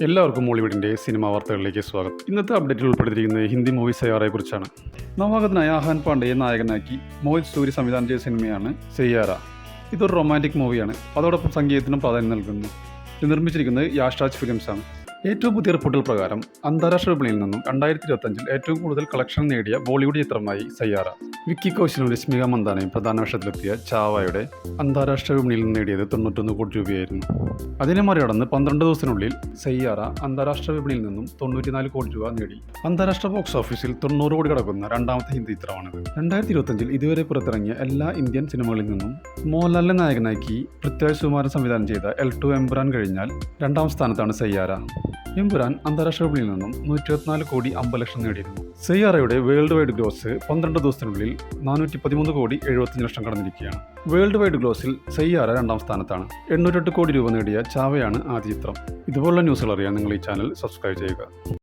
എല്ലാവർക്കും മോളിവുഡിൻ്റെ സിനിമാ വാർത്തകളിലേക്ക് സ്വാഗതം. ഇന്നത്തെ അപ്ഡേറ്റിൽ ഉൾപ്പെടുത്തിയിരിക്കുന്നത് ഹിന്ദി മൂവി സയ്യാറയെ കുറിച്ചാണ്. നവാഗതനായ ആഹാൻ പാണ്ഡെയെ നായകനാക്കി മോഹിത് സൂരി സംവിധാനം ചെയ്ത സിനിമയാണ് സയ്യാറ. ഇതൊരു റൊമാൻറ്റിക് മൂവിയാണ്. അതോടൊപ്പം സംഗീതത്തിനും പ്രാധാന്യം നൽകുന്നു. ഇത് നിർമ്മിച്ചിരിക്കുന്നത് യാഷ്രാജ് ഫിലിംസ് ആണ്. ഏറ്റവും പുതിയ റിപ്പോർട്ടുകൾ പ്രകാരം അന്താരാഷ്ട്ര വിപണിയിൽ നിന്നും 2025 ഏറ്റവും കൂടുതൽ കളക്ഷൻ നേടിയ ബോളിവുഡ് ചിത്രമായി സയ്യാറ. വിക്കി കൗശലും രശ്മിക മന്ദാനയും പ്രധാന വേഷത്തിലെത്തിയ ചാവയുടെ അന്താരാഷ്ട്ര വിപണിയിൽ നിന്ന് നേടിയത് 91 കോടി രൂപയായിരുന്നു. അതിനെ മറികടന്ന് 12 ദിവസത്തിനുള്ളിൽ സയ്യാറ അന്താരാഷ്ട്ര വിപണിയിൽ നിന്നും 94 കോടി രൂപ നേടി. അന്താരാഷ്ട്ര ബോക്സ് ഓഫീസിൽ 90 കോടി കടക്കുന്ന രണ്ടാമത്തെ ഹിന്ദി ചിത്രമാണിത്. 2025 ഇതുവരെ പുറത്തിറങ്ങിയ എല്ലാ ഇന്ത്യൻ സിനിമകളിൽ നിന്നും മോഹൻലാലിനെ നായകനാക്കി പൃഥ്വിരാജ് സുകുമാരൻ സംവിധാനം ചെയ്ത L2 എമ്പുരാൻ കഴിഞ്ഞാൽ രണ്ടാം സ്ഥാനത്താണ് സയ്യാറ. എമ്പുരാൻ അന്താരാഷ്ട്ര വിപണിയിൽ നിന്നും 124 കോടി 50 ലക്ഷം നേടിയിരുന്നു. സയ്യാറയുടെ വേൾഡ് വൈഡ് ഗ്രോസ് 12 ദിവസത്തിനുള്ളിൽ 413 കോടി 75 ലക്ഷം കടന്നിരിക്കുകയാണ്. വേൾഡ് വൈഡ് ഗ്രോസിൽ സയ്യാറ രണ്ടാം സ്ഥാനത്താണ്. 808 കോടി രൂപ നേടിയ ചാവയാണ് ആദ്യ ചിത്രം. ഇതുപോലുള്ള ന്യൂസുകൾ അറിയാൻ നിങ്ങൾ ഈ ചാനൽ സബ്സ്ക്രൈബ് ചെയ്യുക.